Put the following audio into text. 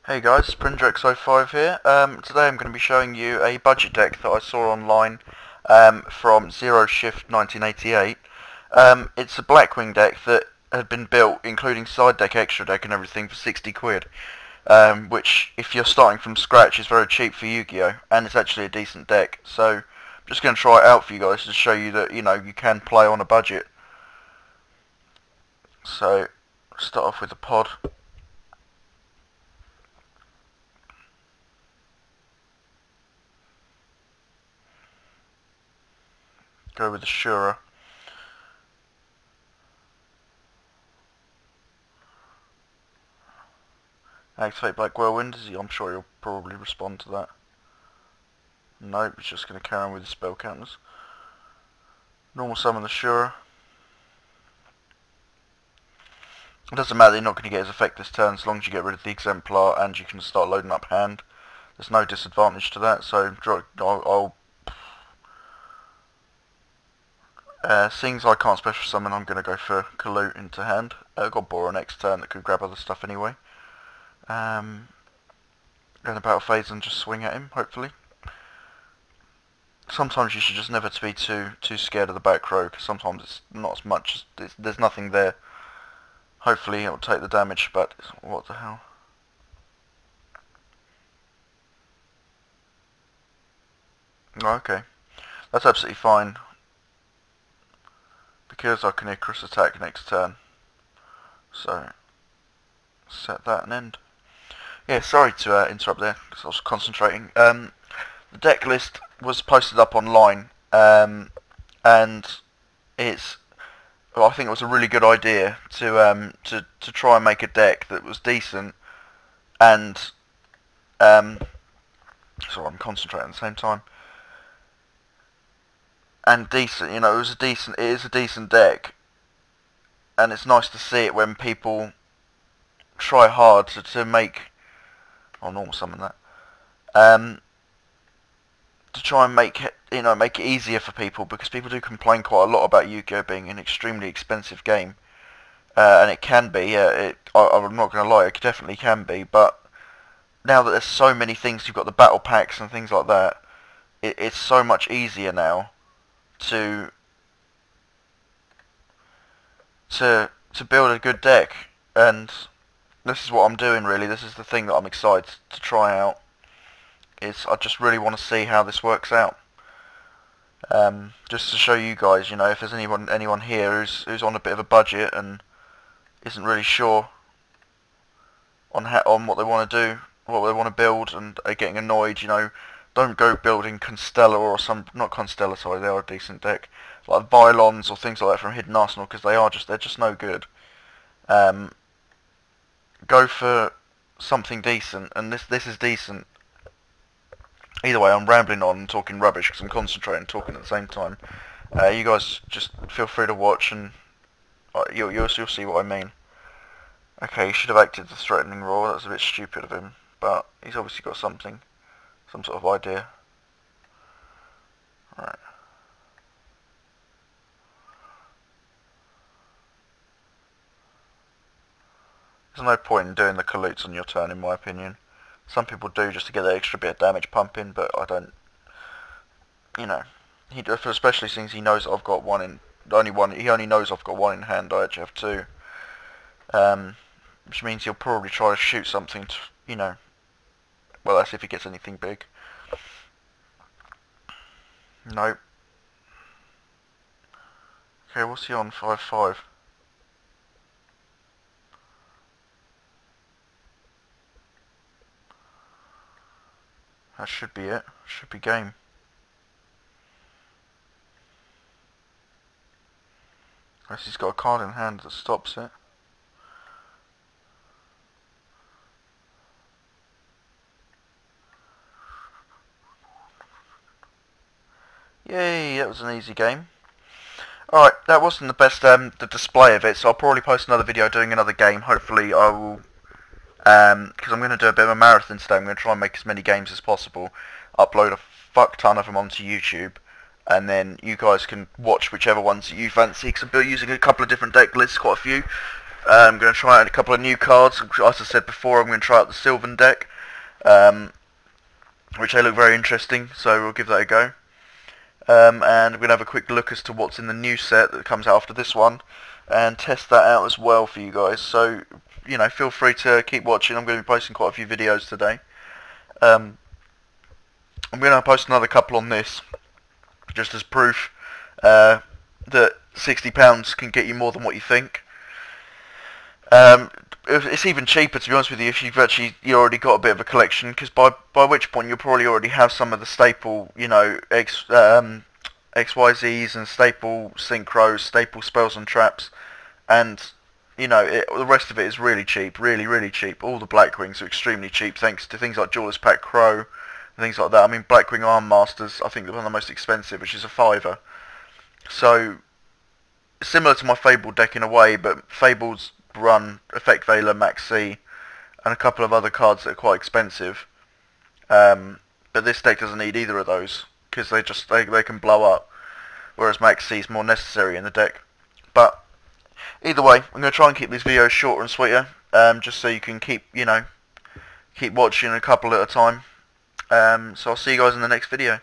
Hey guys, Prindrex05 here. Today I'm going to be showing you a budget deck that I saw online from Zero Shift 1988. It's a Blackwing deck that had been built, including side deck, extra deck and everything, for 60 quid. Which, if you're starting from scratch, is very cheap for Yu-Gi-Oh! And it's actually a decent deck. So I'm just going to try it out for you guys to show you that, you can play on a budget. So, start off with the pod. Go with the Shura. Activate Blackwings. I'm sure you'll probably respond to that. Nope, it's just going to carry on with the spell counters. Normal summon the Shura. It doesn't matter, you're not going to get his effect this turn as long as you get rid of the Exemplar and you can start loading up hand. There's no disadvantage to that, so seeing as I can't special summon, I'm going to go for Kalut into hand. I've got Bora next turn that could grab other stuff anyway. Go in the battle phase and just swing at him, hopefully. Sometimes you should just never be too scared of the back row, because sometimes it's not as much, there's nothing there. Hopefully it'll take the damage, but what the hell. Okay, that's absolutely fine, because I can Icarus attack next turn. So, set that and end. Yeah, sorry to interrupt there, because I was concentrating. The deck list was posted up online, and it's, well, I think it was a really good idea to try and make a deck that was decent and sorry, I'm concentrating at the same time. And decent, it is a decent deck, and it's nice to see it when people try hard to make, I'll normal summon that, to try and make it, make it easier for people, because people do complain quite a lot about Yu-Gi-Oh! Being an extremely expensive game, and it can be. I'm not going to lie, it definitely can be. But now that there's so many things, you've got the battle packs and things like that. It's so much easier now to build a good deck, and this is what I'm doing really. This is the thing that I'm excited to try out. I just really want to see how this works out. Just to show you guys, if there's anyone here who's on a bit of a budget and isn't really sure on what they want to do, what they want to build, and are getting annoyed, don't go building Constella or not Constella, sorry, they are a decent deck, like Bylons or things like that from Hidden Arsenal, because they're just no good. Go for something decent, and this is decent. Either way, I'm rambling on and talking rubbish because I'm concentrating and talking at the same time. You guys just feel free to watch, and you'll see what I mean. Okay, he should have acted the threatening roar. That was a bit stupid of him, but he's obviously got some sort of idea. Right. There's no point in doing the Kaluts on your turn, in my opinion. Some people do just to get that extra bit of damage pumping, but I don't. Especially since he knows I've got one. He only knows I've got one in hand. I actually have two, which means he'll probably try to shoot something. Well, that's if he gets anything big. Nope. Okay, what's he on? 5/5. That should be it. Should be game. Unless he's got a card in hand that stops it. Yay, that was an easy game. Alright, that wasn't the best the display of it, so I'll probably post another video doing another game. Hopefully I will, because I'm going to do a bit of a marathon today. I'm going to try and make as many games as possible, upload a fuck ton of them onto YouTube, and then you guys can watch whichever ones that you fancy, because I'm using a couple of different deck lists, quite a few. I'm going to try out a couple of new cards. As I said before, I'm going to try out the Sylvan deck, which they look very interesting, so we'll give that a go. And we're going to have a quick look as to what's in the new set that comes out after this one, and test that out as well for you guys. So, you know, feel free to keep watching. I'm going to be posting quite a few videos today. I'm going to post another couple on this, just as proof that £60 can get you more than what you think. It's even cheaper, to be honest with you, if you already got a bit of a collection, because by which point you'll probably already have some of the staple, you know, XYZs and staple synchros, staple spells and traps, and you know, the rest of it is really cheap, really cheap. All the Blackwings are extremely cheap, thanks to things like Duelist Pack Crow and things like that. I mean, Blackwing Arm Masters, I think they're one of the most expensive, which is a £5. So similar to my Fabled deck in a way, but Fableds run Effect Veiler, Max C, and a couple of other cards that are quite expensive. But this deck doesn't need either of those, because they can blow up, whereas Max C is more necessary in the deck. But either way, I'm going to try and keep these videos shorter and sweeter, just so you can keep watching a couple at a time. So I'll see you guys in the next video.